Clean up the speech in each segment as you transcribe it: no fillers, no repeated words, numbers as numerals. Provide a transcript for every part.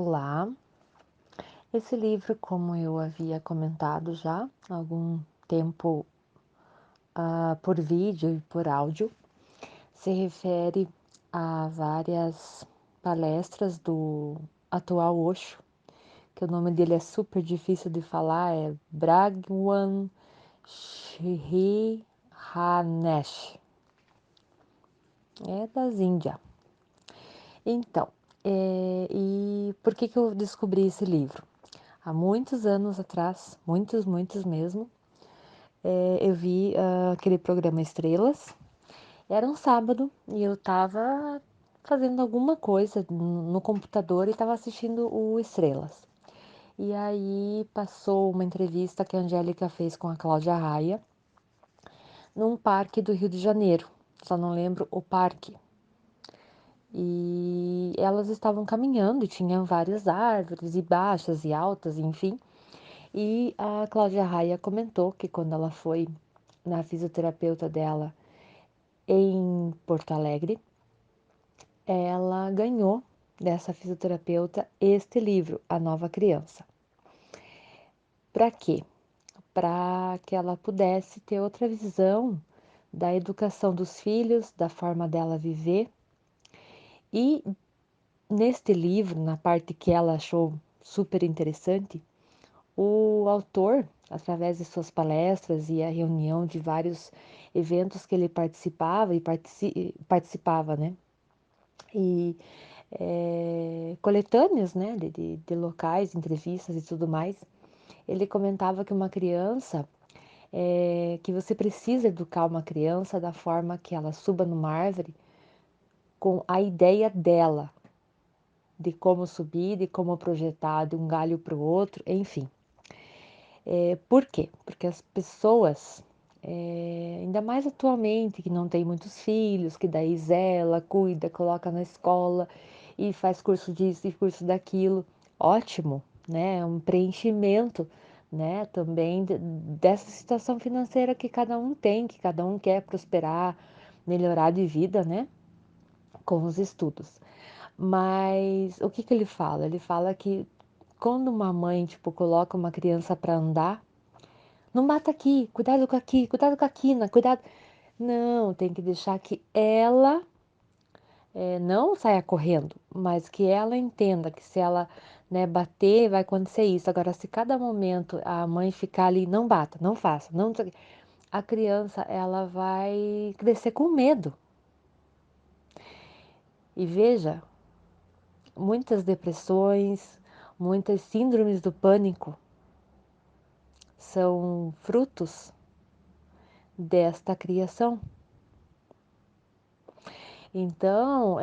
Olá, esse livro, como eu havia comentado já há algum tempo, por vídeo e por áudio, se refere a várias palestras do atual Osho, que o nome dele é super difícil de falar, é Bhagwan Shree Ranesh, é das Índias. Então, e por que que eu descobri esse livro? Há muitos anos atrás, muitos mesmo, eu vi aquele programa Estrelas. Era um sábado e eu estava fazendo alguma coisa no computador e estava assistindo o Estrelas. E aí passou uma entrevista que a Angélica fez com a Cláudia Raia num parque do Rio de Janeiro. Só não lembro o parque. E elas estavam caminhando e tinham várias árvores, e baixas e altas, enfim. E a Cláudia Raia comentou que quando ela foi na fisioterapeuta dela em Porto Alegre, ela ganhou dessa fisioterapeuta este livro, A Nova Criança. Para quê? Para que ela pudesse ter outra visão da educação dos filhos, da forma dela viver. E neste livro, na parte que ela achou super interessante, o autor, através de suas palestras e a reunião de vários eventos que ele participava e participava, né? E coletâneas, né, de locais, entrevistas e tudo mais, ele comentava que uma criança, que você precisa educar uma criança da forma que ela suba numa árvore com a ideia dela, de como subir, de como projetar de um galho para o outro, enfim. Por quê? Porque as pessoas, ainda mais atualmente, que não tem muitos filhos, que daí zela, cuida, coloca na escola e faz curso disso e curso daquilo, ótimo, né? É um preenchimento, né? Também dessa situação financeira que cada um tem, que cada um quer prosperar, melhorar de vida, né? Com os estudos. Mas o que que ele fala? Ele fala que quando uma mãe, tipo, coloca uma criança para andar, não bata aqui, cuidado com a quina, cuidado. Não, tem que deixar que ela não saia correndo, mas que ela entenda que se ela, né, bater, vai acontecer isso. Agora, se cada momento a mãe ficar ali, não bata, não faça, não, a criança ela vai crescer com medo. E veja, muitas depressões, muitas síndromes do pânico são frutos desta criação. Então,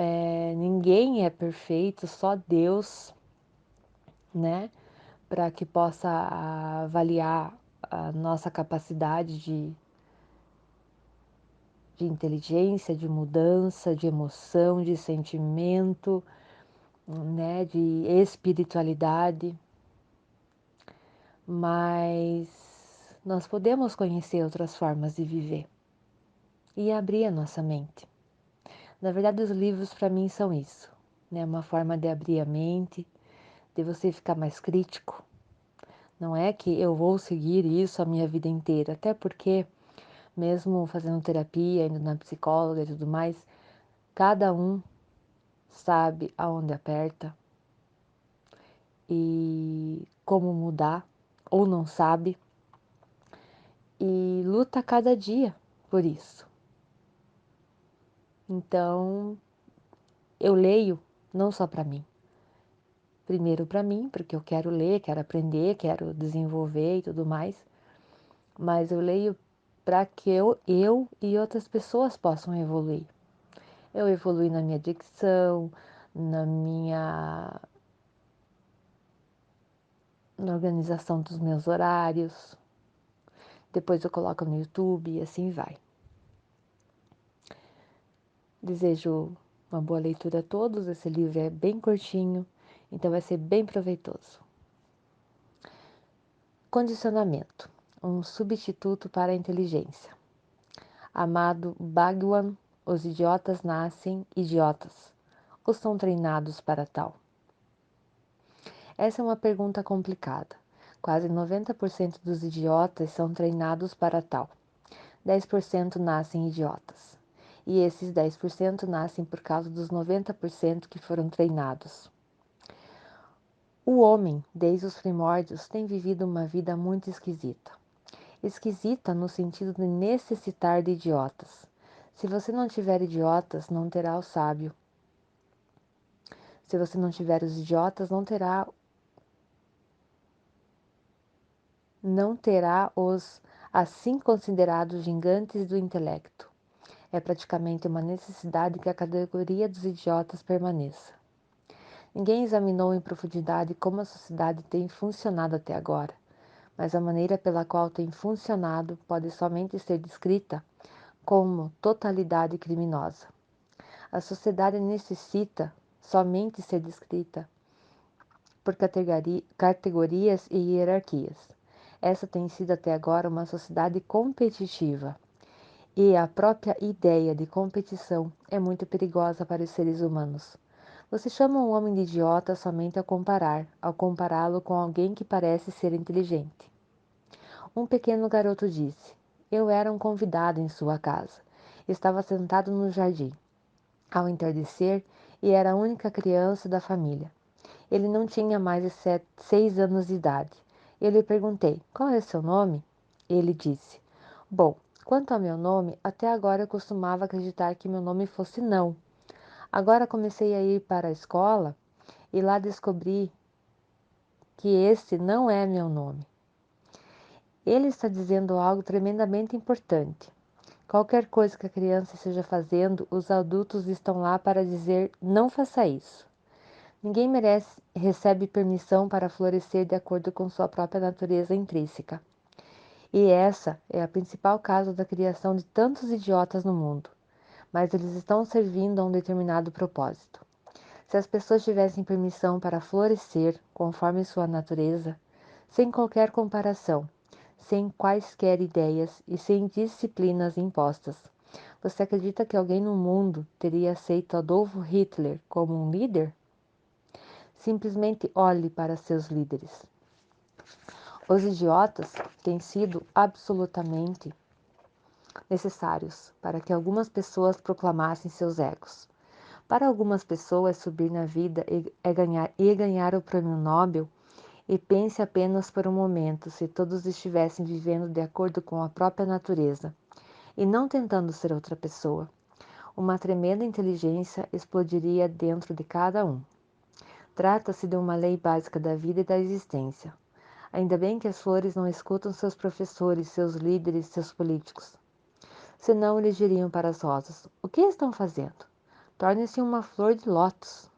ninguém é perfeito, só Deus, né, para que possa avaliar a nossa capacidade de inteligência, de mudança, de emoção, de sentimento, né, de espiritualidade. Mas nós podemos conhecer outras formas de viver e abrir a nossa mente. Na verdade, os livros para mim são isso, né, uma forma de abrir a mente, de você ficar mais crítico. Não é que eu vou seguir isso a minha vida inteira, até porque, mesmo fazendo terapia, indo na psicóloga e tudo mais, cada um sabe aonde aperta e como mudar, ou não sabe, e luta cada dia por isso. Então, eu leio não só para mim. Primeiro para mim, porque eu quero ler, quero aprender, quero desenvolver e tudo mais, mas eu leio para que eu e outras pessoas possam evoluir. Eu evoluí na minha dicção, na organização dos meus horários. Depois eu coloco no YouTube e assim vai. Desejo uma boa leitura a todos. Esse livro é bem curtinho, então vai ser bem proveitoso. Condicionamento, um substituto para a inteligência. Amado Bhagwan, os idiotas nascem idiotas, ou são treinados para tal. Essa é uma pergunta complicada. Quase 90% dos idiotas são treinados para tal. 10% nascem idiotas. E esses 10% nascem por causa dos 90% que foram treinados. O homem, desde os primórdios, tem vivido uma vida muito esquisita. Esquisita no sentido de necessitar de idiotas. Se você não tiver idiotas, não terá o sábio. Se você não tiver os idiotas, não terá os assim considerados gigantes do intelecto. É praticamente uma necessidade que a categoria dos idiotas permaneça. Ninguém examinou em profundidade como a sociedade tem funcionado até agora, mas a maneira pela qual tem funcionado pode somente ser descrita como totalidade criminosa. A sociedade necessita somente ser descrita por categorias e hierarquias. Essa tem sido até agora uma sociedade competitiva, e a própria ideia de competição é muito perigosa para os seres humanos. Você chama um homem de idiota somente ao compará-lo com alguém que parece ser inteligente. Um pequeno garoto disse: Eu era um convidado em sua casa. Estava sentado no jardim, ao entardecer, e era a única criança da família. Ele não tinha mais de 6 anos de idade. Eu lhe perguntei: Qual é seu nome? Ele disse: Bom, quanto ao meu nome, até agora eu costumava acreditar que meu nome fosse Não. Agora comecei a ir para a escola e lá descobri que esse não é meu nome. Ele está dizendo algo tremendamente importante. Qualquer coisa que a criança esteja fazendo, os adultos estão lá para dizer: não faça isso. Ninguém recebe permissão para florescer de acordo com sua própria natureza intrínseca. E essa é a principal causa da criação de tantos idiotas no mundo. Mas eles estão servindo a um determinado propósito. Se as pessoas tivessem permissão para florescer conforme sua natureza, sem qualquer comparação, sem quaisquer ideias e sem disciplinas impostas, você acredita que alguém no mundo teria aceito Adolf Hitler como um líder? Simplesmente olhe para seus líderes. Os idiotas têm sido absolutamente necessários para que algumas pessoas proclamassem seus egos. Para algumas pessoas, subir na vida ganhar o prêmio Nobel, e pense apenas por um momento se todos estivessem vivendo de acordo com a própria natureza e não tentando ser outra pessoa. Uma tremenda inteligência explodiria dentro de cada um. Trata-se de uma lei básica da vida e da existência. Ainda bem que as flores não escutam seus professores, seus líderes, seus políticos. Senão eles diriam para as rosas: O que estão fazendo? Torne-se uma flor de lótus.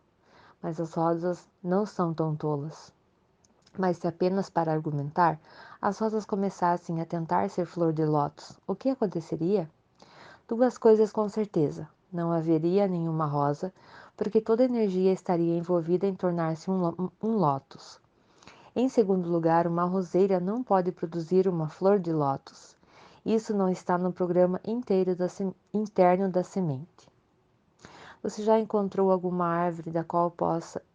Mas as rosas não são tão tolas. Mas se apenas para argumentar, as rosas começassem a tentar ser flor de lótus, o que aconteceria? Duas coisas com certeza. Não haveria nenhuma rosa, porque toda energia estaria envolvida em tornar-se um lótus. Em segundo lugar, uma roseira não pode produzir uma flor de lótus. Isso não está no programa interno da semente. Você já encontrou alguma árvore da qual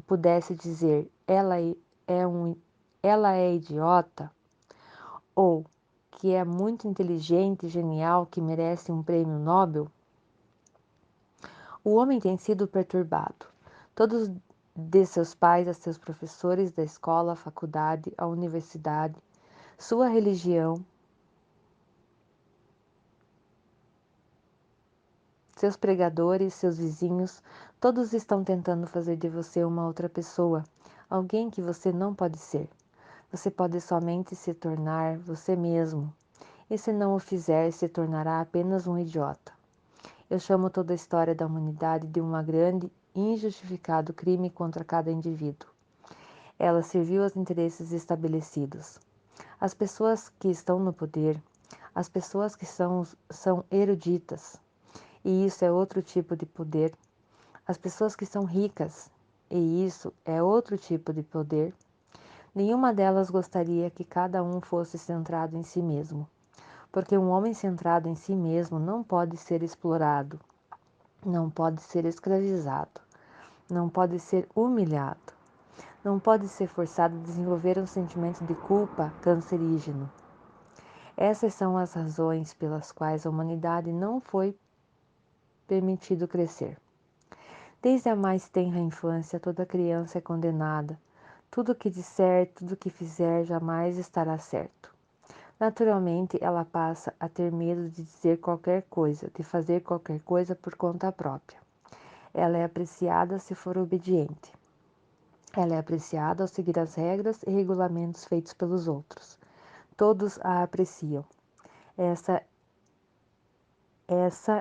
pudesse dizer ela é idiota? Ou que é muito inteligente e genial que merece um prêmio Nobel? O homem tem sido perturbado. Todos de seus pais a seus professores da escola, faculdade, a universidade, sua religião, seus pregadores, seus vizinhos, todos estão tentando fazer de você uma outra pessoa, alguém que você não pode ser. Você pode somente se tornar você mesmo, e se não o fizer, se tornará apenas um idiota. Eu chamo toda a história da humanidade de um grande e injustificado crime contra cada indivíduo. Ela serviu aos interesses estabelecidos. As pessoas que estão no poder, as pessoas que são eruditas, e isso é outro tipo de poder. As pessoas que são ricas, e isso é outro tipo de poder. Nenhuma delas gostaria que cada um fosse centrado em si mesmo, porque um homem centrado em si mesmo não pode ser explorado, não pode ser escravizado, não pode ser humilhado, não pode ser forçado a desenvolver um sentimento de culpa cancerígeno. Essas são as razões pelas quais a humanidade não foi permitido crescer. Desde a mais tenra infância, toda criança é condenada. Tudo que disser, tudo que fizer, jamais estará certo. Naturalmente, ela passa a ter medo de dizer qualquer coisa, de fazer qualquer coisa por conta própria. Ela é apreciada se for obediente. Ela é apreciada ao seguir as regras e regulamentos feitos pelos outros. Todos a apreciam. Essa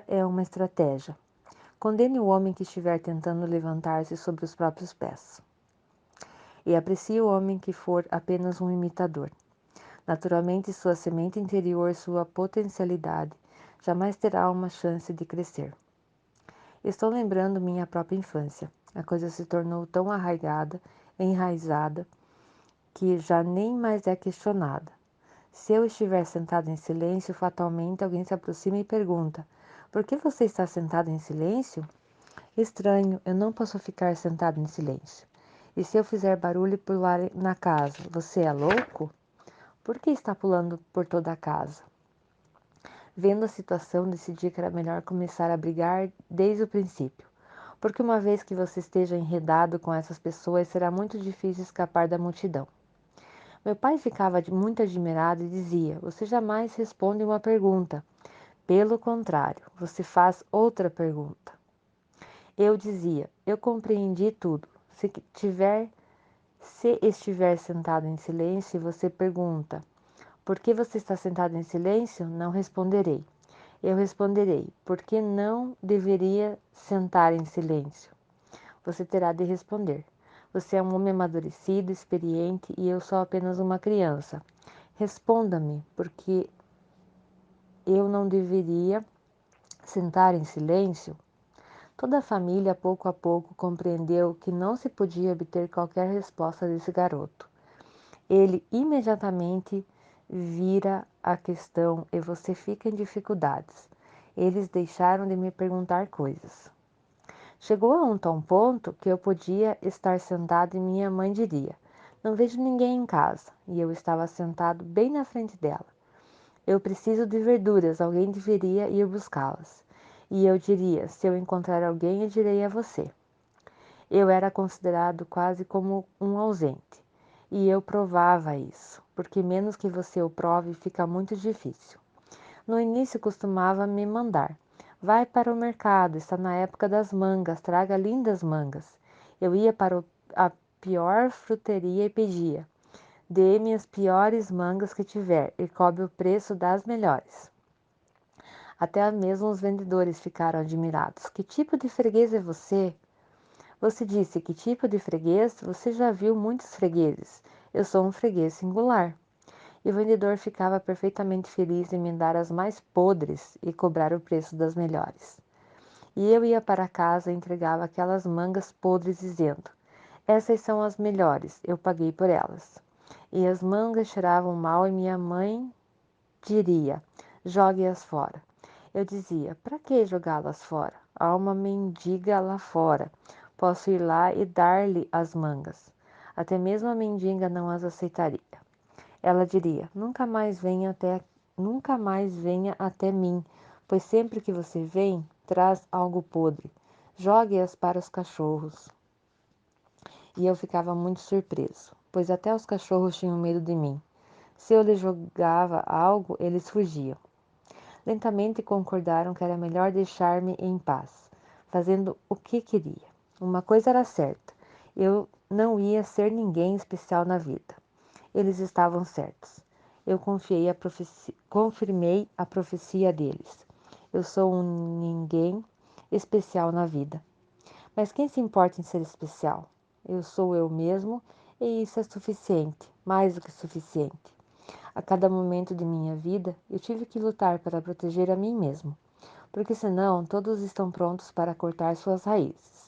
é uma estratégia. Condene o homem que estiver tentando levantar-se sobre os próprios pés. E aprecie o homem que for apenas um imitador. Naturalmente, sua semente interior, sua potencialidade, jamais terá uma chance de crescer. Estou lembrando minha própria infância. A coisa se tornou tão enraizada, que já nem mais é questionada. Se eu estiver sentado em silêncio, fatalmente alguém se aproxima e pergunta: por que você está sentado em silêncio? Estranho, eu não posso ficar sentado em silêncio. E se eu fizer barulho e pular na casa, você é louco? Por que está pulando por toda a casa? Vendo a situação, decidi que era melhor começar a brigar desde o princípio. Porque uma vez que você esteja enredado com essas pessoas, será muito difícil escapar da multidão. Meu pai ficava muito admirado e dizia: você jamais responde uma pergunta. Pelo contrário, você faz outra pergunta. Eu dizia: eu compreendi tudo. Se estiver sentado em silêncio e você pergunta: por que você está sentado em silêncio? Não responderei. Eu responderei: por que não deveria sentar em silêncio? Você terá de responder: você é um homem amadurecido, experiente e eu sou apenas uma criança. Responda-me, porque eu não deveria sentar em silêncio? Toda a família, pouco a pouco, compreendeu que não se podia obter qualquer resposta desse garoto. Ele imediatamente vira a questão e você fica em dificuldades. Eles deixaram de me perguntar coisas. Chegou a um tal ponto que eu podia estar sentado e minha mãe diria: não vejo ninguém em casa, e eu estava sentado bem na frente dela. Eu preciso de verduras, alguém deveria ir buscá-las. E eu diria: se eu encontrar alguém, eu direi a você. Eu era considerado quase como um ausente. E eu provava isso, porque menos que você o prove, fica muito difícil. No início costumava me mandar: vai para o mercado, está na época das mangas, traga lindas mangas. Eu ia para a pior fruteria e pedia: dê-me as piores mangas que tiver e cobre o preço das melhores. Até mesmo os vendedores ficaram admirados. Que tipo de freguês é você? Você disse: que tipo de freguês? Você já viu muitos fregueses. Eu sou um freguês singular. E o vendedor ficava perfeitamente feliz em me dar as mais podres e cobrar o preço das melhores. E eu ia para casa e entregava aquelas mangas podres dizendo: essas são as melhores, eu paguei por elas. E as mangas cheiravam mal e minha mãe diria: jogue-as fora. Eu dizia: para que jogá-las fora? Há uma mendiga lá fora. Posso ir lá e dar-lhe as mangas. Até mesmo a mendiga não as aceitaria. Ela diria: nunca mais venha até mim, pois sempre que você vem, traz algo podre. Jogue-as para os cachorros. E eu ficava muito surpreso, pois até os cachorros tinham medo de mim. Se eu lhes jogava algo, eles fugiam. Lentamente concordaram que era melhor deixar-me em paz, fazendo o que queria. Uma coisa era certa: eu não ia ser ninguém especial na vida. Eles estavam certos. Eu confirmei a profecia deles. Eu sou um ninguém especial na vida. Mas quem se importa em ser especial? Eu sou eu mesmo e isso é suficiente, mais do que suficiente. A cada momento de minha vida, eu tive que lutar para proteger a mim mesmo, porque senão todos estão prontos para cortar suas raízes.